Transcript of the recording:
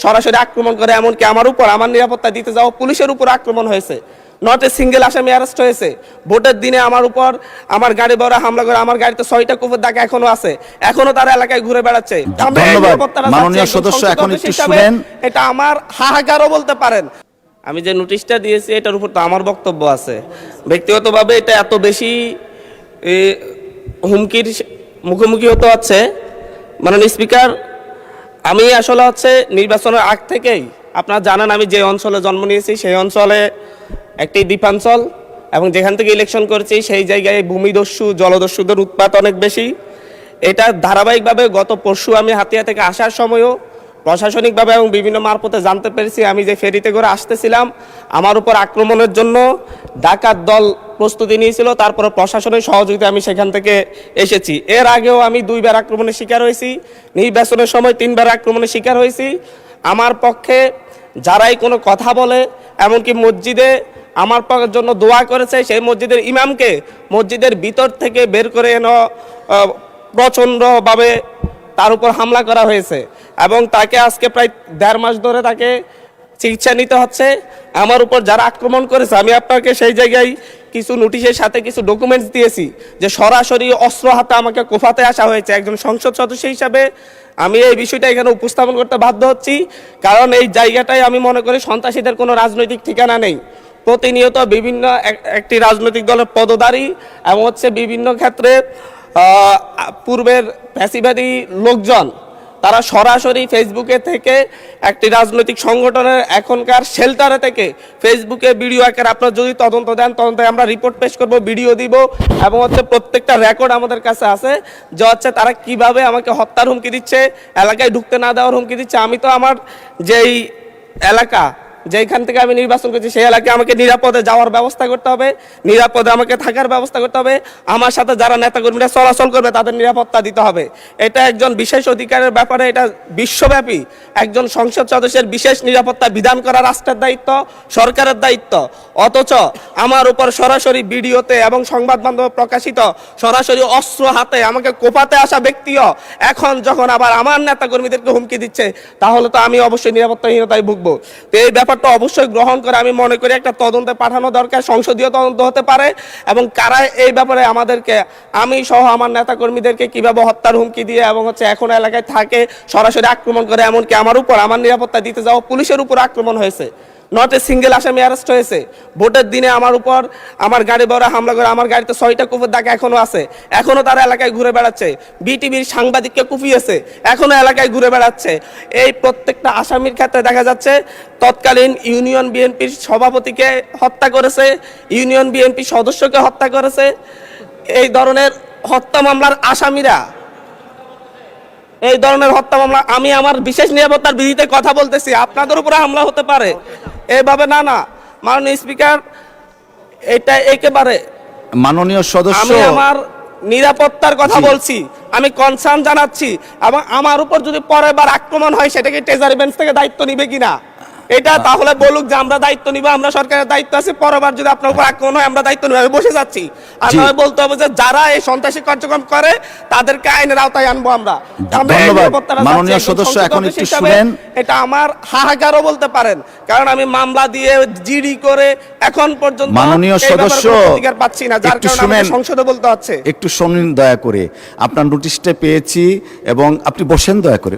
সরাসরি আক্রমণ করে, এমনকি আমার উপর আমার নিরাপত্তা দিতে যাওয়া পুলিশের উপর আক্রমণ হয়েছে। নট এ সিঙ্গেল আসামি অ্যারেস্ট হয়েছে। ভোটের দিনে আমার উপর আমার গাড়ি বড় হামলা করে, আমার গাড়িতে 6টা কুকুর দাগ এখনো আছে, এখনো তারা এলাকায় ঘুরে বেড়াচ্ছে। মাননীয় সদস্য, এখন একটু শুনেন। এটা আমার হাহাকারও বলতে পারেন। আমি যে নোটিশটা দিয়েছি এটার উপর তো আমার বক্তব্য আছে। ব্যক্তিগতভাবে এটা এত বেশি হুমকির মুখোমুখি হতে হচ্ছে। মাননীয় স্পিকার, আমি আসলে নির্বাচনের আগ থেকেই আপনারা জানেন আমি যে অঞ্চলে জন্ম নিয়েছি সেই অঞ্চলে একটি দ্বীপাঞ্চল, এবং যেখান থেকে ইলেকশন করেছি সেই জায়গায় ভূমিদস্যু জলদস্যুদের উৎপাত অনেক বেশি। এটা ধারাবাহিকভাবে গত পরশু আমি হাতিয়া থেকে আসার সময়ও প্রশাসনিকভাবে এবং বিভিন্ন মারফতে জানতে পেরেছি। আমি যে ফেরিতে করে আসতেছিলাম আমার উপর আক্রমণের জন্য ডাকাত দল প্রস্তুতি নিয়েছিল, তারপরে প্রশাসনের সহযোগিতা আমি সেখান থেকে এসেছি। এর আগেও আমি 2বার আক্রমণের শিকার হয়েছি, নির্বাচনের সময় 3বার আক্রমণের শিকার হয়েছি। আমার পক্ষে যারাই কোনো কথা বলে, এমনকি মসজিদে আমার জন্য দোয়া করেছে, সেই মসজিদের ইমামকে মসজিদের ভিতর থেকে বের করে এনে প্রচণ্ডভাবে তার উপর হামলা করা হয়েছে, এবং তাকে আজকে প্রায় 1.5 মাস ধরে তাকে চিকিৎসা নিতে হচ্ছে। আমার উপর যারা আক্রমণ করেছে আমি আপনাকে সেই জায়গায় কিছু নোটিশের সাথে কিছু ডকুমেন্টস দিয়েছি যে সরাসরি অস্ত্র হাতে আমাকে কোফাতে আসা হয়েছে। একজন সংসদ সদস্য হিসাবে আমি এই বিষয়টা এখানে উপস্থাপন করতে বাধ্য হচ্ছি, কারণ এই জায়গাটায় আমি মনে করি সন্ত্রাসীদের কোনো রাজনৈতিক ঠিকানা নেই। প্রতিনিয়ত বিভিন্ন একটি রাজনৈতিক দলের পদধারী এবং বিভিন্ন ক্ষেত্রে পূর্বের ফ্যাসিবাদী লোকজন তারা সরাসরি ফেসবুকে থেকে একটি রাজনৈতিক সংগঠনের এখনকার শেল্টারে থেকে ফেসবুকে ভিডিও আকারে আপনারা যদি তদন্ত দেন, তদন্তে আমরা রিপোর্ট পেশ করব, ভিডিও দিব, এবং প্রত্যেকটা রেকর্ড আমাদের কাছে আছে যে তারা কিভাবে আমাকে হত্যার হুমকি দিচ্ছে, এলাকায় ঢুকতে না দেওয়ার হুমকি দিচ্ছে। আমি তো আমার যেই এলাকা যেখান থেকে আমি নির্বাচন করছি সেই এলাকায় আমাকে নিরাপদে যাওয়ার ব্যবস্থা করতে হবে, নিরাপদে আমাকে থাকার ব্যবস্থা করতে হবে, আমার সাথে যারা নেতাকর্মীরা চলাচল করবে তাদের নিরাপত্তা দিতে হবে। এটা একজন বিশেষ অধিকারের ব্যাপারে, এটা বিশ্বব্যাপী একজন সংসদ সদস্যের বিশেষ নিরাপত্তা বিধান করা রাষ্ট্রের দায়িত্ব, সরকারের দায়িত্ব। অথচ আমার উপর সরাসরি ভিডিওতে এবং সংবাদ মাধ্যমে প্রকাশিত সরাসরি অস্ত্র হাতে আমাকে কোপাতে আসা ব্যক্তিও এখন যখন আবার আমার নেতাকর্মীদেরকে হুমকি দিচ্ছে, তাহলে তো আমি অবশ্যই নিরাপত্তাহীনতায় ভুগবো। তো এই ব্যাপারটা অবশ্যই গ্রহণ করে আমি মনে করি একটা তদন্তে পাঠানো দরকার, সংসদীয় তদন্ত হতে পারে, এবং কারা এই ব্যাপারে আমাদেরকে, আমি সহ আমার নেতাকর্মীদেরকে কিভাবে হত্যার হুমকি দিয়ে এবং এখন এলাকায় থাকে সরাসরি আক্রমণ করে, এমনকি আমার উপর আমার নিরাপত্তা দিতে যাওয়া পুলিশের উপর আক্রমণ হয়েছে। নট এ সিঙ্গেল আসামি অ্যারেস্ট হয়েছে। ভোটের দিনে আমার উপর আমার গাড়ি বড় হামলা করে, আমার গাড়িতে 6টা কুকুর দাগ এখনো আছে, এখনো তারা এলাকায় ঘুরে বেড়াচ্ছে। বিটিভির সাংবাদিককে কুপিয়েছে, এখনো এলাকায় ঘুরে বেড়াচ্ছে। এই প্রত্যেকটা আসামির ক্ষেত্রে দেখা যাচ্ছে তৎকালীন ইউনিয়ন বিএনপির সভাপতিকে হত্যা করেছে, ইউনিয়ন বিএনপি সদস্যকে হত্যা করেছে। এই ধরনের হত্যা মামলার আসামিরা, এই ধরনের হত্যা মামলা, আমি আমার বিশেষ নিরাপত্তার বিধিতে কথা বলতেছি, আপনাদের উপরে হামলা হতে পারে এইভাবে না। মাননীয় স্পিকার, এটা একেবারে মাননীয় সদস্য, আমি আমার নিরাপত্তার কথা বলছি, আমি কনসার্ন জানাচ্ছি, এবং আমার উপর যদি পরের বার আক্রমণ হয় সেটাকে ট্রেজারি বেঞ্চ থেকে দায়িত্ব নিবে কিনা এটা তাহলে বলুক যে আমরা দায়িত্ব নিব, আমরা সরকারের দায়িত্ব আছে, পরেরবার যদি আপনার উপর আক্রমণ হয় আমরা দায়িত্ব নিব। আমি বসে যাচ্ছি, আর নয় বলতে হবে যে যারা এই সন্ত্রাসী কার্যক্রম করে তাদেরকে আইনের আওতায় আনবো আমরা। মাননীয় সদস্য, এখন একটু শুনেন। এটা আমার হাহাকারও বলতে পারেন, কারণ আমি মামলা দিয়ে জিডি করে এখন পর্যন্ত মাননীয় সদস্য অধিকার পাচ্ছি না, যার কারণে আমাকে সংসদে বলতে হচ্ছে। একটু শুনুন দয়া করে, আপনার নোটিশটা পেয়েছি এবং আপনি বসেন দয়া করে।